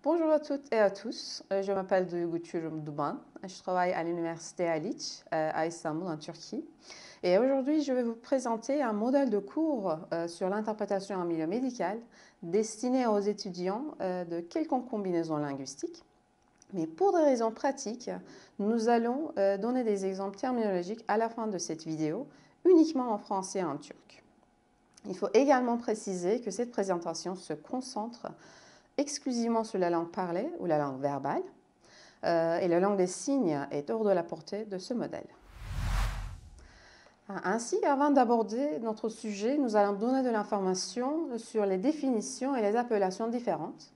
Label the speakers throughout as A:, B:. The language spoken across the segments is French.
A: Bonjour à toutes et à tous, je m'appelle Duygu Çurum Duman, je travaille à l'université Haliç à Istanbul en Turquie et aujourd'hui je vais vous présenter un modèle de cours sur l'interprétation en milieu médical destiné aux étudiants de quelconque combinaison linguistique. Mais pour des raisons pratiques, nous allons donner des exemples terminologiques à la fin de cette vidéo uniquement en français et en turc. Il faut également préciser que cette présentation se concentre exclusivement sur la langue parlée ou la langue verbale et la langue des signes est hors de la portée de ce modèle. Ainsi, avant d'aborder notre sujet, nous allons donner de l'information sur les définitions et les appellations différentes.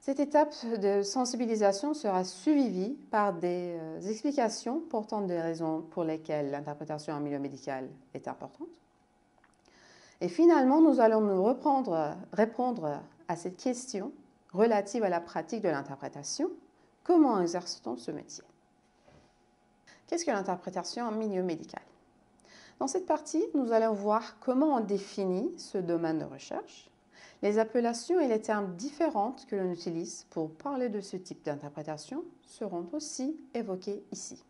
A: Cette étape de sensibilisation sera suivie par des explications portant des raisons pour lesquelles l'interprétation en milieu médical est importante. Et finalement, nous allons répondre à cette question relative à la pratique de l'interprétation. Comment exerce-t-on ce métier? Qu'est-ce que l'interprétation en milieu médical? Dans cette partie, nous allons voir comment on définit ce domaine de recherche, les appellations et les termes différents que l'on utilise pour parler de ce type d'interprétation seront aussi évoqués ici.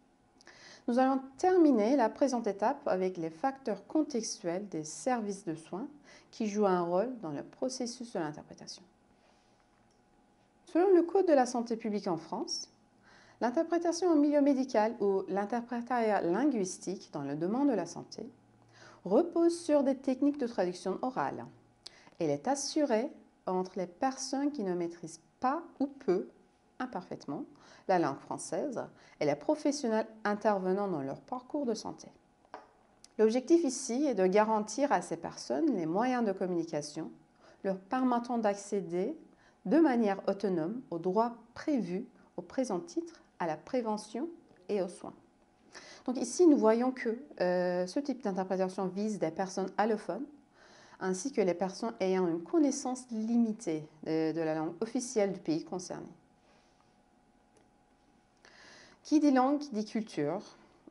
A: Nous allons terminer la présente étape avec les facteurs contextuels des services de soins qui jouent un rôle dans le processus de l'interprétation. Selon le Code de la santé publique en France, l'interprétation en milieu médical ou l'interprétariat linguistique dans le domaine de la santé repose sur des techniques de traduction orale. Elle est assurée entre les personnes qui ne maîtrisent pas ou peu, imparfaitement, la langue française et les professionnels intervenant dans leur parcours de santé. L'objectif ici est de garantir à ces personnes les moyens de communication leur permettant d'accéder de manière autonome aux droits prévus au présent titre, à la prévention et aux soins. Donc ici, nous voyons que ce type d'interprétation vise des personnes allophones ainsi que les personnes ayant une connaissance limitée de la langue officielle du pays concerné. Qui dit langue, qui dit culture,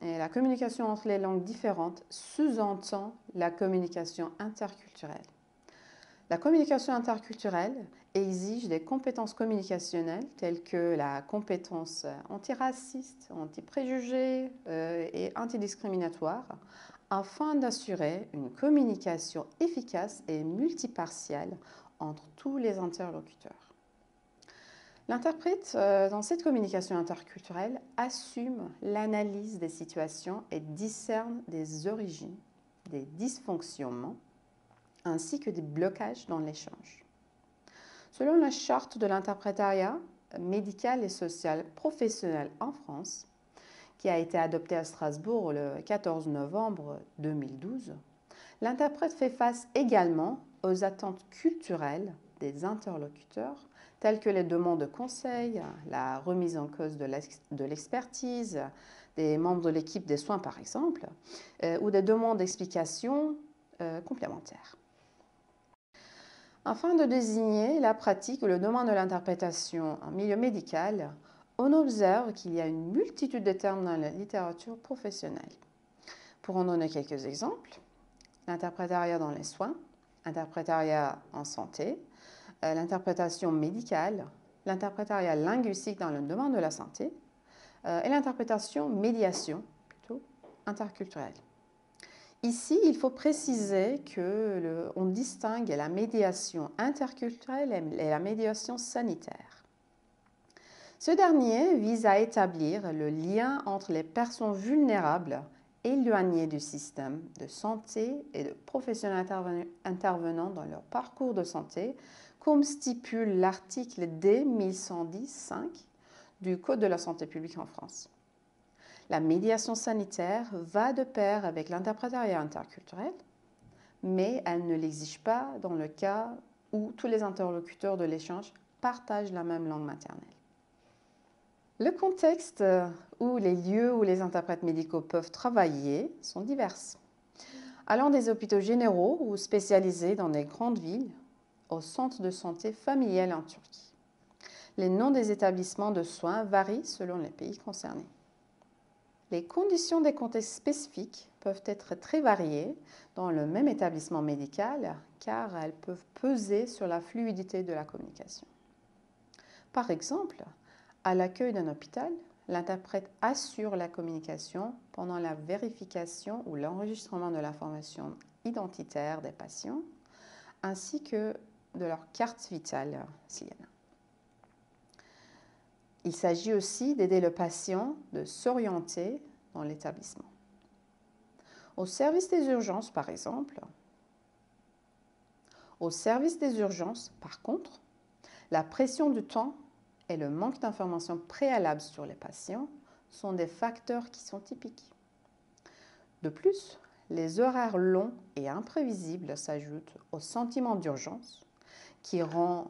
A: et la communication entre les langues différentes sous-entend la communication interculturelle. La communication interculturelle exige des compétences communicationnelles telles que la compétence antiraciste, antipréjugée et antidiscriminatoire afin d'assurer une communication efficace et multipartielle entre tous les interlocuteurs. L'interprète, dans cette communication interculturelle, assume l'analyse des situations et discerne des origines, des dysfonctionnements, ainsi que des blocages dans l'échange. Selon la charte de l'interprétariat médical et social professionnel en France, qui a été adoptée à Strasbourg le 14 novembre 2012, l'interprète fait face également aux attentes culturelles des interlocuteurs, telles que les demandes de conseil, la remise en cause de l'expertise des membres de l'équipe des soins par exemple, ou des demandes d'explications complémentaires. Afin de désigner la pratique ou le domaine de l'interprétation en milieu médical, on observe qu'il y a une multitude de termes dans la littérature professionnelle. Pour en donner quelques exemples, l'interprétariat dans les soins, l'interprétariat en santé, l'interprétation médicale, l'interprétariat linguistique dans le domaine de la santé et l'interprétation médiation, plutôt interculturelle. Ici, il faut préciser qu'on distingue la médiation interculturelle et la médiation sanitaire. Ce dernier vise à établir le lien entre les personnes vulnérables éloignées du système de santé et de professionnels intervenant dans leur parcours de santé, comme stipule l'article D 1110-5 du Code de la santé publique en France. La médiation sanitaire va de pair avec l'interprétariat interculturel, mais elle ne l'exige pas dans le cas où tous les interlocuteurs de l'échange partagent la même langue maternelle. Le contexte où les lieux où les interprètes médicaux peuvent travailler sont divers, allant des hôpitaux généraux ou spécialisés dans des grandes villes au centre de santé familial en Turquie. Les noms des établissements de soins varient selon les pays concernés. Les conditions des contextes spécifiques peuvent être très variées dans le même établissement médical car elles peuvent peser sur la fluidité de la communication. Par exemple, à l'accueil d'un hôpital, l'interprète assure la communication pendant la vérification ou l'enregistrement de l'information identitaire des patients, ainsi que de leur carte vitale s'il y en a. Il s'agit aussi d'aider le patient de s'orienter dans l'établissement. Au service des urgences, par exemple, au service des urgences, par contre, la pression du temps et le manque d'informations préalables sur les patients sont des facteurs qui sont typiques. De plus, les horaires longs et imprévisibles s'ajoutent au sentiment d'urgence qui rend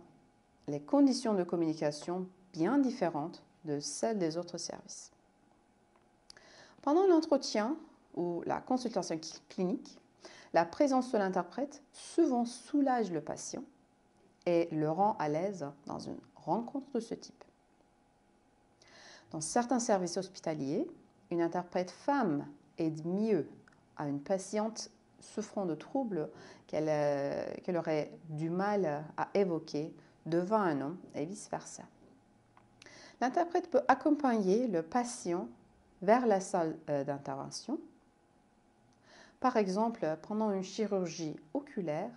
A: les conditions de communication bien différentes de celles des autres services. Pendant l'entretien ou la consultation clinique, la présence de l'interprète souvent soulage le patient et le rend à l'aise dans une rencontre de ce type. Dans certains services hospitaliers, une interprète femme aide mieux à une patiente souffrant de troubles qu'elle aurait du mal à évoquer devant un homme et vice-versa. L'interprète peut accompagner le patient vers la salle d'intervention. Par exemple, pendant une chirurgie oculaire,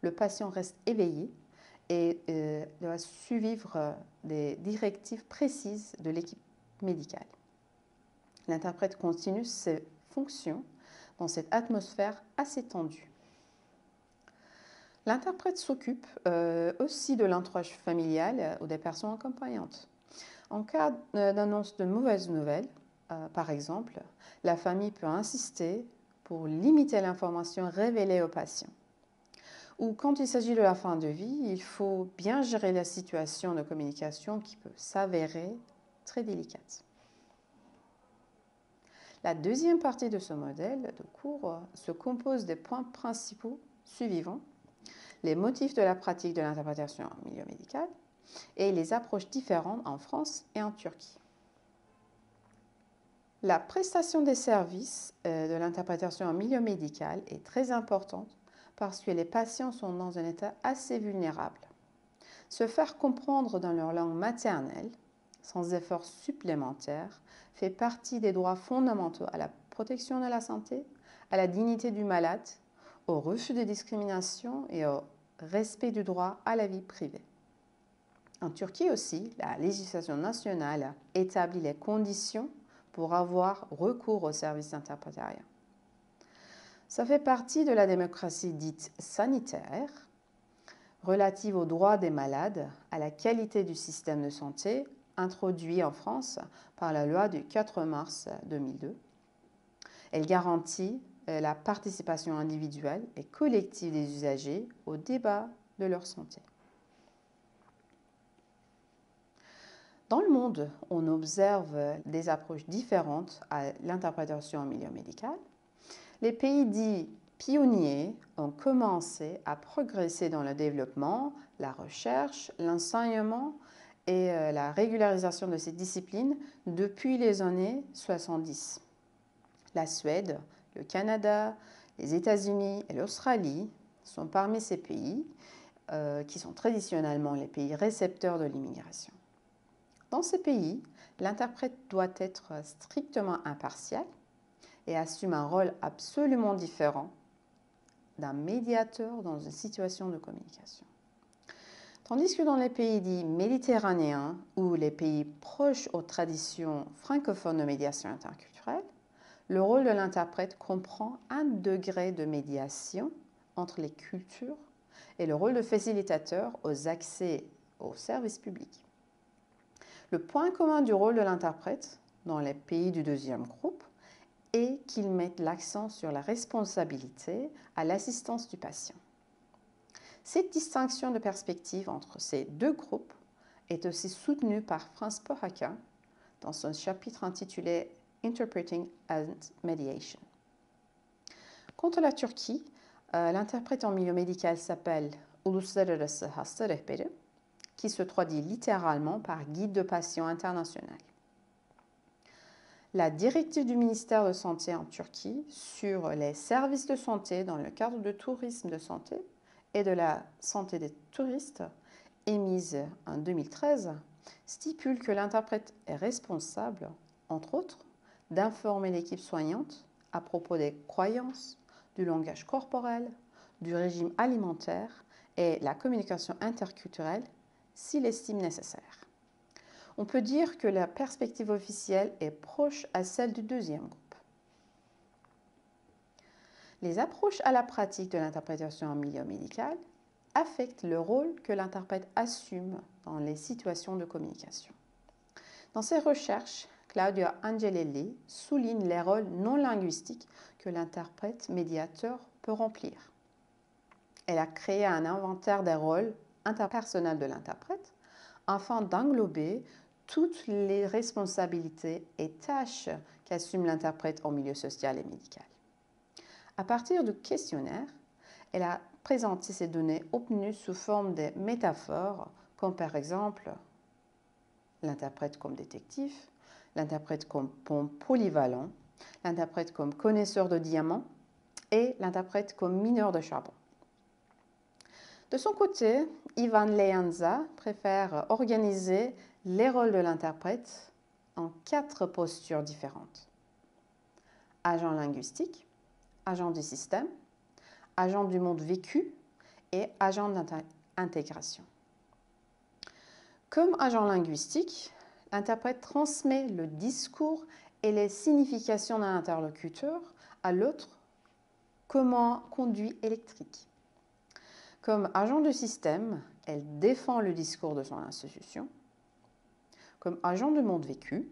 A: le patient reste éveillé et doit suivre des directives précises de l'équipe médicale. L'interprète continue ses fonctions dans cette atmosphère assez tendue. L'interprète s'occupe aussi de l'entourage familial ou des personnes accompagnantes. En cas d'annonce de mauvaises nouvelles, par exemple, la famille peut insister pour limiter l'information révélée au patient. Ou quand il s'agit de la fin de vie, il faut bien gérer la situation de communication qui peut s'avérer très délicate. La deuxième partie de ce modèle de cours se compose des points principaux suivants: les motifs de la pratique de l'interprétation en milieu médical et les approches différentes en France et en Turquie. La prestation des services de l'interprétation en milieu médical est très importante parce que les patients sont dans un état assez vulnérable. Se faire comprendre dans leur langue maternelle, sans effort supplémentaire, fait partie des droits fondamentaux à la protection de la santé, à la dignité du malade, au refus de discrimination et au respect du droit à la vie privée. En Turquie aussi, la législation nationale établit les conditions pour avoir recours au service d'interprétariat. Ça fait partie de la démocratie dite sanitaire, relative aux droits des malades, à la qualité du système de santé, introduit en France par la loi du 4 mars 2002. Elle garantit la participation individuelle et collective des usagers au débat de leur santé. Dans le monde, on observe des approches différentes à l'interprétation en milieu médical. Les pays dits pionniers ont commencé à progresser dans le développement, la recherche, l'enseignement et la régularisation de ces disciplines depuis les années 70. La Suède, le Canada, les États-Unis et l'Australie sont parmi ces pays qui sont traditionnellement les pays récepteurs de l'immigration. Dans ces pays, l'interprète doit être strictement impartial et assume un rôle absolument différent d'un médiateur dans une situation de communication. Tandis que dans les pays dits méditerranéens ou les pays proches aux traditions francophones de médiation interculturelle, le rôle de l'interprète comprend un degré de médiation entre les cultures et le rôle de facilitateur aux accès aux services publics. Le point commun du rôle de l'interprète dans les pays du deuxième groupe est qu'il met l'accent sur la responsabilité à l'assistance du patient. Cette distinction de perspective entre ces deux groupes est aussi soutenue par Franz Pohaka dans son chapitre intitulé Interpreting and Mediation. Quant à la Turquie, l'interprète en milieu médical s'appelle Uluslararası Hasta Rehberi, qui se traduit littéralement par guide de patients international. La directive du ministère de Santé en Turquie sur les services de santé dans le cadre du tourisme de santé et de la santé des touristes, émise en 2013, stipule que l'interprète est responsable, entre autres, d'informer l'équipe soignante à propos des croyances, du langage corporel, du régime alimentaire et la communication interculturelle s'il estime nécessaire. On peut dire que la perspective officielle est proche à celle du deuxième groupe. Les approches à la pratique de l'interprétation en milieu médical affectent le rôle que l'interprète assume dans les situations de communication. Dans ses recherches, Claudia Angelelli souligne les rôles non linguistiques que l'interprète médiateur peut remplir. Elle a créé un inventaire des rôles interpersonnels de l'interprète afin d'englober toutes les responsabilités et tâches qu'assume l'interprète en milieu social et médical. À partir du questionnaire, elle a présenté ces données obtenues sous forme de métaphores, comme par exemple l'interprète comme détective, l'interprète comme polyvalent, l'interprète comme connaisseur de diamants et l'interprète comme mineur de charbon. De son côté, Ivan Leanza préfère organiser les rôles de l'interprète en 4 postures différentes. Agent linguistique, agent du système, agent du monde vécu et agent d'intégration. Comme agent linguistique, l'interprète transmet le discours et les significations d'un interlocuteur à l'autre comme un conduit électrique. Comme agent de système, elle défend le discours de son institution. Comme agent du monde vécu,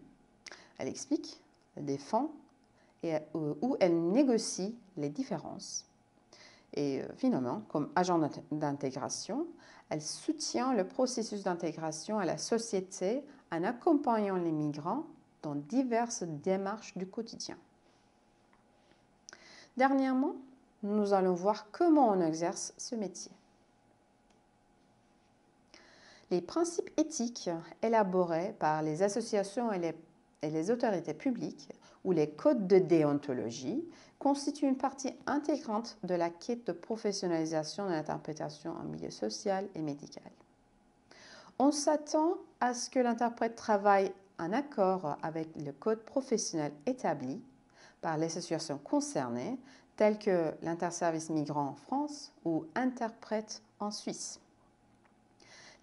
A: elle explique, elle défend ou elle négocie les différences. Et finalement, comme agent d'intégration, elle soutient le processus d'intégration à la société en accompagnant les migrants dans diverses démarches du quotidien. Dernièrement, nous allons voir comment on exerce ce métier. Les principes éthiques élaborés par les associations et les autorités publiques ou les codes de déontologie constituent une partie intégrante de la quête de professionnalisation de l'interprétation en milieu social et médical. On s'attend à ce que l'interprète travaille en accord avec le code professionnel établi par les associations concernées, telles que l'Interservice Migrants en France ou Interprète en Suisse.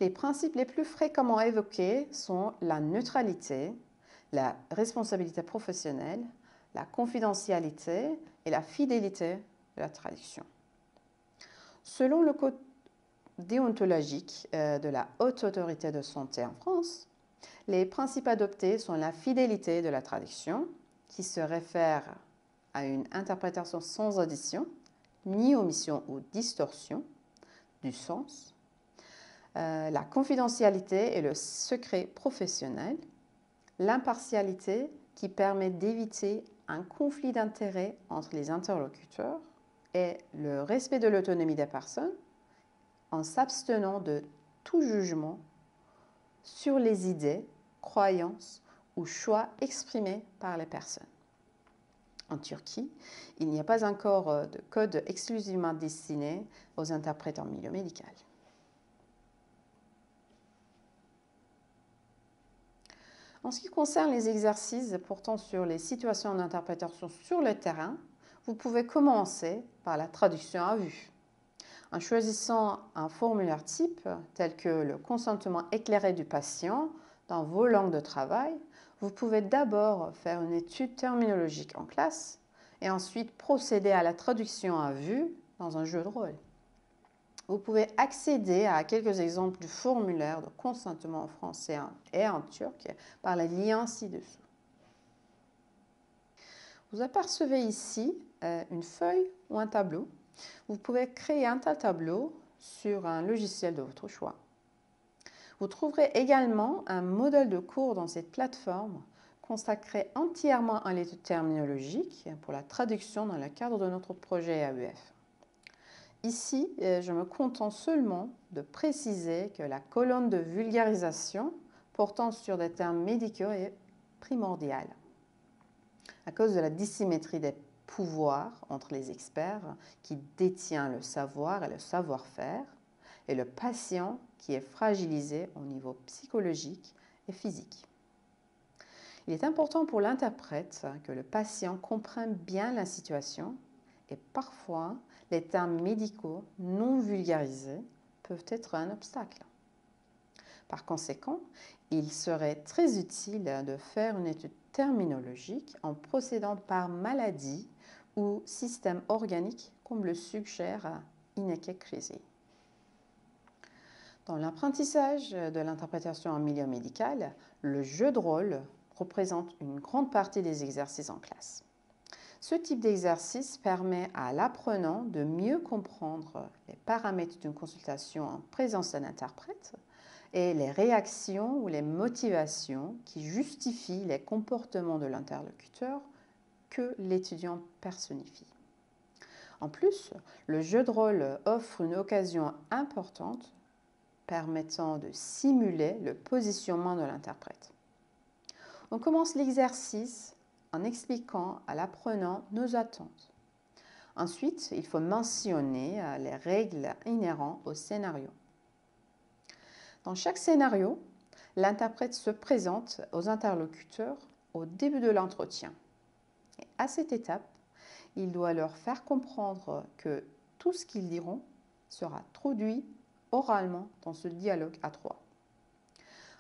A: Les principes les plus fréquemment évoqués sont la neutralité, la responsabilité professionnelle, la confidentialité et la fidélité de la traduction. Selon le code déontologique de la Haute Autorité de Santé en France, les principes adoptés sont la fidélité de la traduction, qui se réfère à une interprétation sans audition, ni omission ou distorsion du sens, la confidentialité et le secret professionnel, l'impartialité qui permet d'éviter un conflit d'intérêts entre les interlocuteurs et le respect de l'autonomie des personnes en s'abstenant de tout jugement sur les idées, croyances ou choix exprimés par les personnes. En Turquie, il n'y a pas encore de code exclusivement destiné aux interprètes en milieu médical. En ce qui concerne les exercices portant sur les situations d'interprétation sur le terrain, vous pouvez commencer par la traduction à vue. En choisissant un formulaire type, tel que le consentement éclairé du patient dans vos langues de travail, vous pouvez d'abord faire une étude terminologique en classe et ensuite procéder à la traduction à vue dans un jeu de rôle. Vous pouvez accéder à quelques exemples du formulaire de consentement en français et en turc par les liens ci-dessous. Vous apercevez ici une feuille ou un tableau. Vous pouvez créer un tel tableau sur un logiciel de votre choix. Vous trouverez également un modèle de cours dans cette plateforme consacré entièrement à l'étude terminologique pour la traduction dans le cadre de notre projet AUF. Ici, je me contente seulement de préciser que la colonne de vulgarisation portant sur des termes médicaux est primordiale. À cause de la dissymétrie des pouvoirs entre les experts qui détient le savoir et le savoir-faire et le patient qui est fragilisé au niveau psychologique, et physique. Il est important pour l'interprète que le patient comprenne bien la situation et parfois les termes médicaux non vulgarisés peuvent être un obstacle. Par conséquent, il serait très utile de faire une étude terminologique en procédant par maladie ou système organique comme le suggère Ineke Krisi. Dans l'apprentissage de l'interprétation en milieu médical, le jeu de rôle représente une grande partie des exercices en classe. Ce type d'exercice permet à l'apprenant de mieux comprendre les paramètres d'une consultation en présence d'un interprète et les réactions ou les motivations qui justifient les comportements de l'interlocuteur que l'étudiant personnifie. En plus, le jeu de rôle offre une occasion importante permettant de simuler le positionnement de l'interprète. On commence l'exercice en expliquant à l'apprenant nos attentes. Ensuite, il faut mentionner les règles inhérentes au scénario. Dans chaque scénario, l'interprète se présente aux interlocuteurs au début de l'entretien. Et à cette étape, il doit leur faire comprendre que tout ce qu'ils diront sera traduit oralement dans ce dialogue à trois.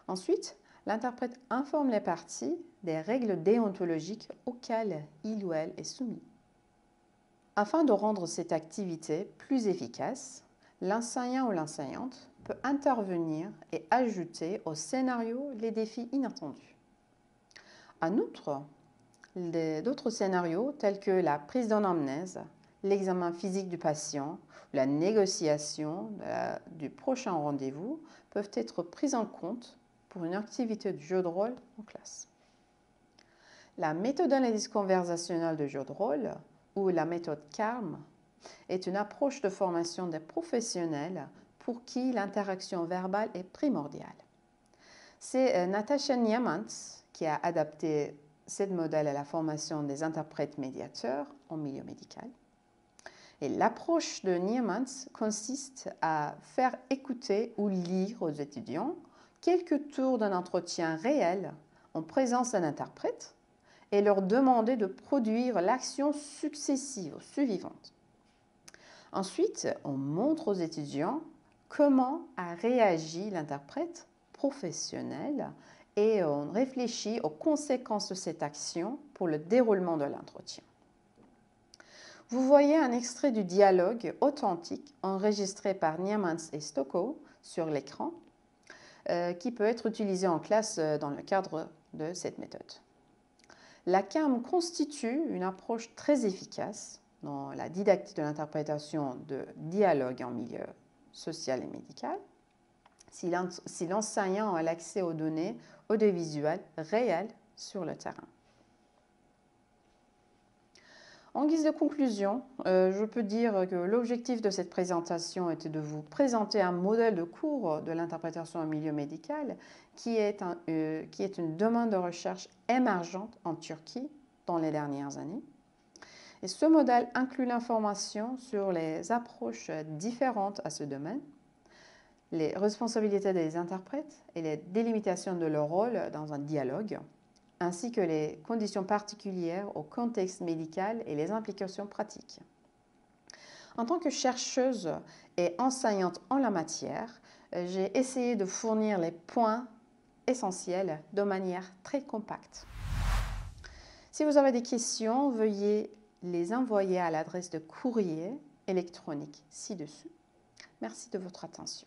A: Ensuite, l'interprète informe les parties des règles déontologiques auxquelles il ou elle est soumis. Afin de rendre cette activité plus efficace, l'enseignant ou l'enseignante peut intervenir et ajouter au scénario les défis inattendus. En outre, d'autres scénarios tels que la prise d'anamnèse, l'examen physique du patient, la négociation du prochain rendez-vous peuvent être pris en compte pour une activité de jeu de rôle en classe. La méthodologie conversationnelle de jeu de rôle, ou la méthode CARM, est une approche de formation des professionnels pour qui l'interaction verbale est primordiale. C'est Natasha Niemans qui a adapté ce modèle à la formation des interprètes médiateurs en milieu médical. Et l'approche de Niemans consiste à faire écouter ou lire aux étudiants quelques tours d'un entretien réel en présence d'un interprète et leur demander de produire l'action successive suivante. Ensuite, on montre aux étudiants comment a réagi l'interprète professionnel et on réfléchit aux conséquences de cette action pour le déroulement de l'entretien. Vous voyez un extrait du dialogue authentique enregistré par Niemans et Stockow sur l'écran qui peut être utilisé en classe dans le cadre de cette méthode. La CARM constitue une approche très efficace dans la didactique de l'interprétation de dialogue en milieu social et médical si l'enseignant a l'accès aux données audiovisuelles réelles sur le terrain. En guise de conclusion, je peux dire que l'objectif de cette présentation était de vous présenter un modèle de cours de l'interprétation en milieu médical qui est une demande de recherche émergente en Turquie dans les dernières années. Et ce modèle inclut l'information sur les approches différentes à ce domaine, les responsabilités des interprètes et les délimitations de leur rôle dans un dialogue, ainsi que les conditions particulières au contexte médical et les implications pratiques. En tant que chercheuse et enseignante en la matière, j'ai essayé de fournir les points essentiels de manière très compacte. Si vous avez des questions, veuillez les envoyer à l'adresse de courrier électronique ci-dessous. Merci de votre attention.